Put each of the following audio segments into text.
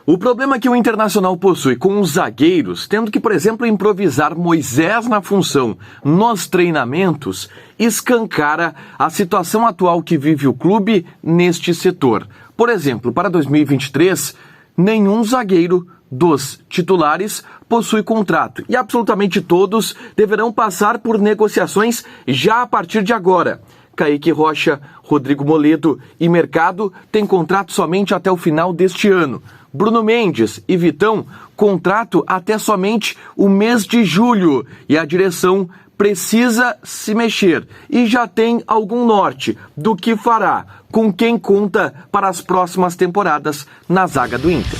O problema que o Internacional possui com os zagueiros, tendo que, por exemplo, improvisar Moisés na função nos treinamentos, escancara a situação atual que vive o clube neste setor. Por exemplo, para 2023, nenhum zagueiro dos titulares possui contrato e absolutamente todos deverão passar por negociações já a partir de agora. Kaique Rocha, Rodrigo Moledo e Mercado têm contrato somente até o final deste ano. Bruno Mendes e Vitão, contrato até somente o mês de julho. E a direção precisa se mexer e já tem algum norte do que fará, com quem conta para as próximas temporadas na zaga do Inter.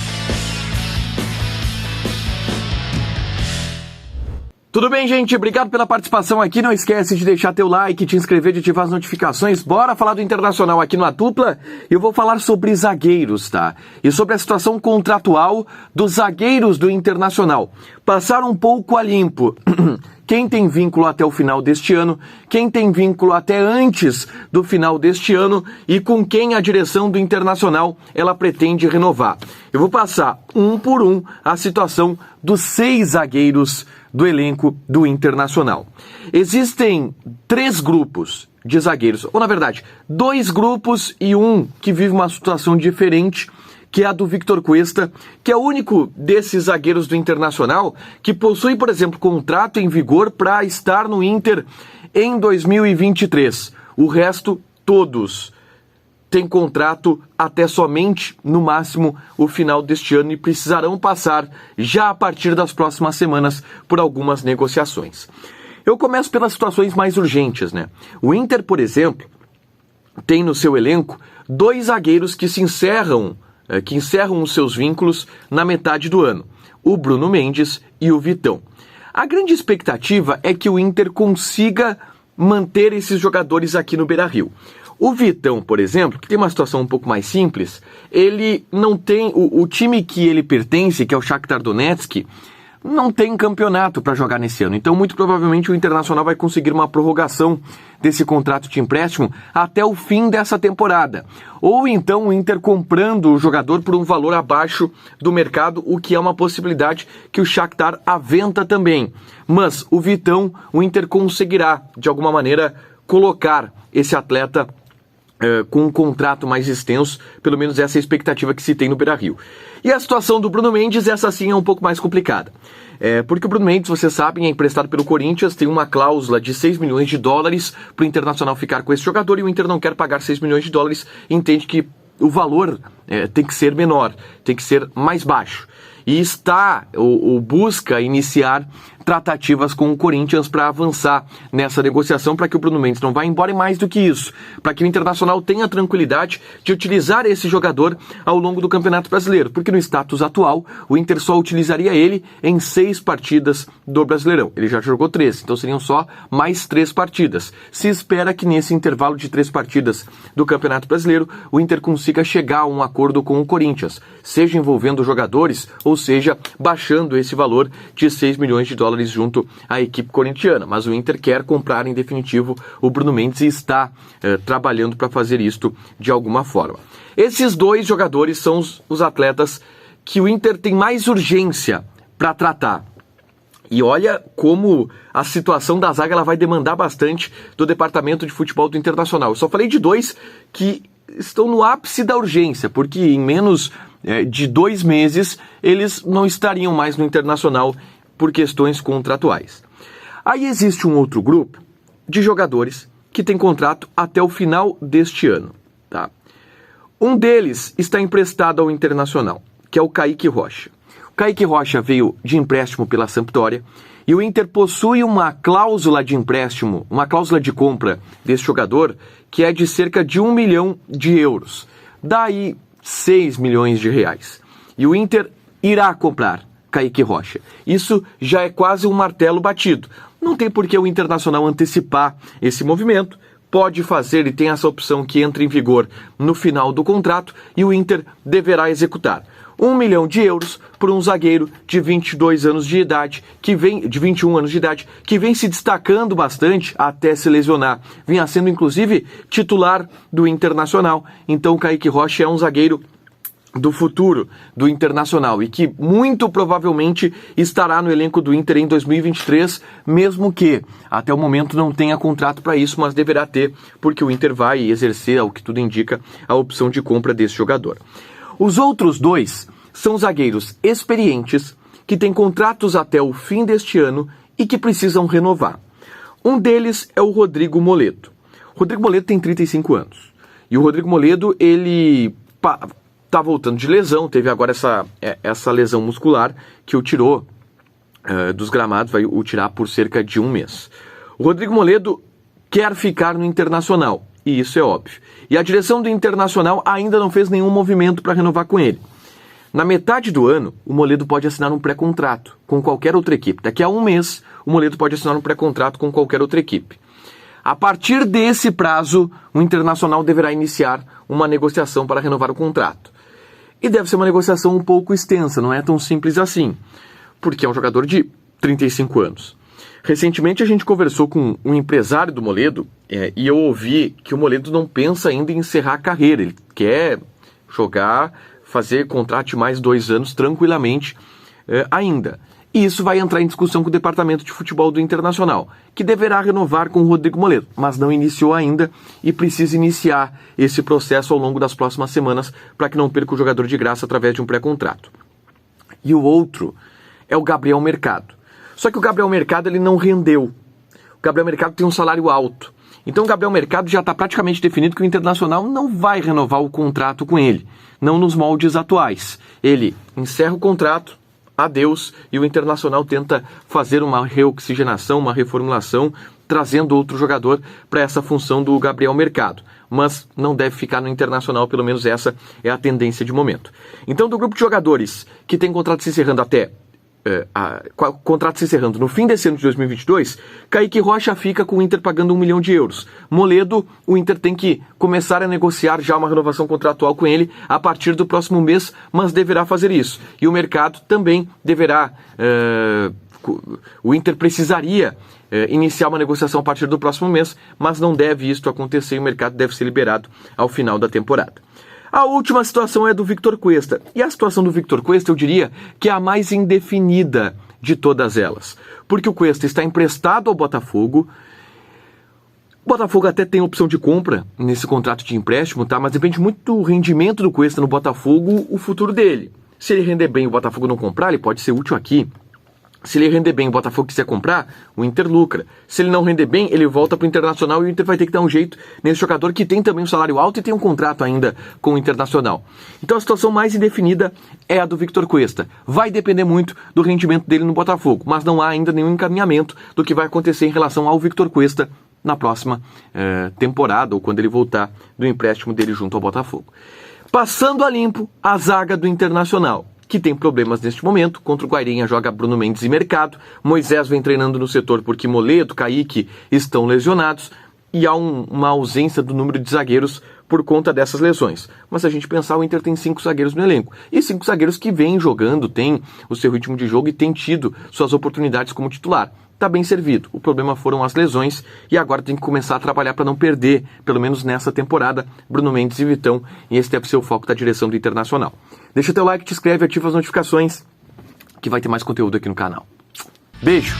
Tudo bem, gente? Obrigado pela participação aqui. Não esquece de deixar teu like, te inscrever, de ativar as notificações. Bora falar do Internacional aqui no A Dupla. Eu vou falar sobre zagueiros, tá? E sobre a situação contratual dos zagueiros do Internacional. Passar um pouco a limpo. Quem tem vínculo até o final deste ano, quem tem vínculo até antes do final deste ano e com quem a direção do Internacional ela pretende renovar. Eu vou passar um por um a situação dos 6 zagueiros do elenco do Internacional. Existem 3 grupos de zagueiros, ou na verdade, 2 grupos e um que vive uma situação diferente, que é a do Victor Cuesta, que é o único desses zagueiros do Internacional que possui, por exemplo, contrato em vigor para estar no Inter em 2023. O resto, todos têm contrato até somente, no máximo, o final deste ano e precisarão passar, já a partir das próximas semanas, por algumas negociações. Eu começo pelas situações mais urgentes, né? O Inter, por exemplo, tem no seu elenco 2 zagueiros que encerram os seus vínculos na metade do ano, o Bruno Mendes e o Vitão. A grande expectativa é que o Inter consiga manter esses jogadores aqui no Beira-Rio. O Vitão, por exemplo, que tem uma situação um pouco mais simples, ele não tem, o time que ele pertence, que é o Shakhtar Donetsk, não tem campeonato para jogar nesse ano. Então, muito provavelmente, o Internacional vai conseguir uma prorrogação desse contrato de empréstimo até o fim dessa temporada. Ou então o Inter comprando o jogador por um valor abaixo do mercado, o que é uma possibilidade que o Shakhtar aventa também. Mas o Vitão, o Inter conseguirá, de alguma maneira, colocar esse atleta com um contrato mais extenso, pelo menos essa é a expectativa que se tem no Beira-Rio. E a situação do Bruno Mendes, essa sim é um pouco mais complicada. Porque o Bruno Mendes, vocês sabem, é emprestado pelo Corinthians, tem uma cláusula de 6 milhões de dólares para o Internacional ficar com esse jogador e o Inter não quer pagar 6 milhões de dólares, entende que o valor tem que ser menor, tem que ser mais baixo. E está, ou busca iniciar tratativas com o Corinthians para avançar nessa negociação, para que o Bruno Mendes não vá embora, e mais do que isso, para que o Internacional tenha tranquilidade de utilizar esse jogador ao longo do Campeonato Brasileiro, porque no status atual, o Inter só utilizaria ele em 6 partidas do Brasileirão. Ele já jogou 3, então seriam só mais 3 partidas. Se espera que nesse intervalo de 3 partidas do Campeonato Brasileiro, o Inter consiga chegar a um acordo com o Corinthians, seja envolvendo jogadores, ou seja, baixando esse valor de 6 milhões de dólares junto à equipe corintiana. Mas o Inter quer comprar em definitivo o Bruno Mendes e está trabalhando para fazer isto de alguma forma. Esses 2 jogadores são os atletas que o Inter tem mais urgência para tratar. E olha como a situação da zaga ela vai demandar bastante do departamento de futebol do Internacional. Eu só falei de 2 que estão no ápice da urgência, porque em menos de 2 meses eles não estariam mais no Internacional por questões contratuais. Aí existe um outro grupo de jogadores que tem contrato até o final deste ano. Tá? Um deles está emprestado ao Internacional, que é o Kaique Rocha. O Kaique Rocha veio de empréstimo pela Sampdoria e o Inter possui uma cláusula de empréstimo, uma cláusula de compra desse jogador que é de cerca de 1 milhão de euros. Daí 6 milhões de reais. E o Inter irá comprar Kaique Rocha. Isso já é quase um martelo batido. Não tem por que o Internacional antecipar esse movimento. Pode fazer e tem essa opção que entra em vigor no final do contrato e o Inter deverá executar. 1 milhão de euros por um zagueiro de 22 anos de idade, de 21 anos de idade, que vem se destacando bastante até se lesionar. Vinha sendo, inclusive, titular do Internacional. Então, o Kaique Rocha é um zagueiro do futuro do Internacional e que muito provavelmente estará no elenco do Inter em 2023, mesmo que até o momento não tenha contrato para isso, mas deverá ter, porque o Inter vai exercer, ao que tudo indica, a opção de compra desse jogador. Os outros dois são zagueiros experientes que têm contratos até o fim deste ano e que precisam renovar. Um deles é o Rodrigo Moledo. O Rodrigo Moledo tem 35 anos. E o Rodrigo Moledo, ele tá voltando de lesão, teve agora essa lesão muscular que o tirou dos gramados, vai o tirar por cerca de um mês. O Rodrigo Moledo quer ficar no Internacional, e isso é óbvio. E a direção do Internacional ainda não fez nenhum movimento para renovar com ele. Na metade do ano, o Moledo pode assinar um pré-contrato com qualquer outra equipe. Daqui a um mês, o Moledo pode assinar um pré-contrato com qualquer outra equipe. A partir desse prazo, o Internacional deverá iniciar uma negociação para renovar o contrato. E deve ser uma negociação um pouco extensa, não é tão simples assim, porque é um jogador de 35 anos. Recentemente a gente conversou com um empresário do Moledo e eu ouvi que o Moledo não pensa ainda em encerrar a carreira, ele quer jogar, fazer contrato de mais 2 anos tranquilamente ainda. E isso vai entrar em discussão com o departamento de futebol do Internacional, que deverá renovar com o Rodrigo Moledo, mas não iniciou ainda e precisa iniciar esse processo ao longo das próximas semanas para que não perca o jogador de graça através de um pré-contrato. E o outro é o Gabriel Mercado. Só que o Gabriel Mercado ele não rendeu. O Gabriel Mercado tem um salário alto. Então o Gabriel Mercado já está praticamente definido que o Internacional não vai renovar o contrato com ele, não nos moldes atuais. Ele encerra o contrato, adeus, e o Internacional tenta fazer uma reoxigenação, uma reformulação, trazendo outro jogador para essa função do Gabriel Mercado. Mas não deve ficar no Internacional, pelo menos essa é a tendência de momento. Então, do grupo de jogadores que tem contrato se encerrando contrato se encerrando no fim desse ano de 2022, Kaique Rocha fica com o Inter pagando 1 milhão de euros. Moledo, o Inter tem que começar a negociar já uma renovação contratual com ele a partir do próximo mês, mas deverá fazer isso. E o Mercado também deverá... o Inter precisaria iniciar uma negociação a partir do próximo mês, mas não deve isto acontecer e o Mercado deve ser liberado ao final da temporada. A última situação é do Victor Cuesta. E a situação do Victor Cuesta, eu diria que é a mais indefinida de todas elas. Porque o Cuesta está emprestado ao Botafogo. O Botafogo até tem opção de compra nesse contrato de empréstimo, tá? Mas depende muito do rendimento do Cuesta no Botafogo, o futuro dele. Se ele render bem e o Botafogo não comprar, ele pode ser útil aqui. Se ele render bem e o Botafogo quiser comprar, o Inter lucra. Se ele não render bem, ele volta para o Internacional e o Inter vai ter que dar um jeito nesse jogador que tem também um salário alto e tem um contrato ainda com o Internacional. Então a situação mais indefinida é a do Victor Cuesta. Vai depender muito do rendimento dele no Botafogo, mas não há ainda nenhum encaminhamento do que vai acontecer em relação ao Victor Cuesta na próxima temporada ou quando ele voltar do empréstimo dele junto ao Botafogo. Passando a limpo a zaga do Internacional, que tem problemas neste momento. Contra o Guairenha joga Bruno Mendes e Mercado. Moisés vem treinando no setor porque Moledo, Kaique estão lesionados. E há uma ausência do número de zagueiros por conta dessas lesões. Mas se a gente pensar, o Inter tem 5 zagueiros no elenco. E 5 zagueiros que vêm jogando, têm o seu ritmo de jogo e têm tido suas oportunidades como titular. Está bem servido. O problema foram as lesões e agora tem que começar a trabalhar para não perder, pelo menos nessa temporada, Bruno Mendes e Vitão. E esse deve ser o foco da direção do Internacional. Deixa teu like, te inscreve, ativa as notificações, que vai ter mais conteúdo aqui no canal. Beijo!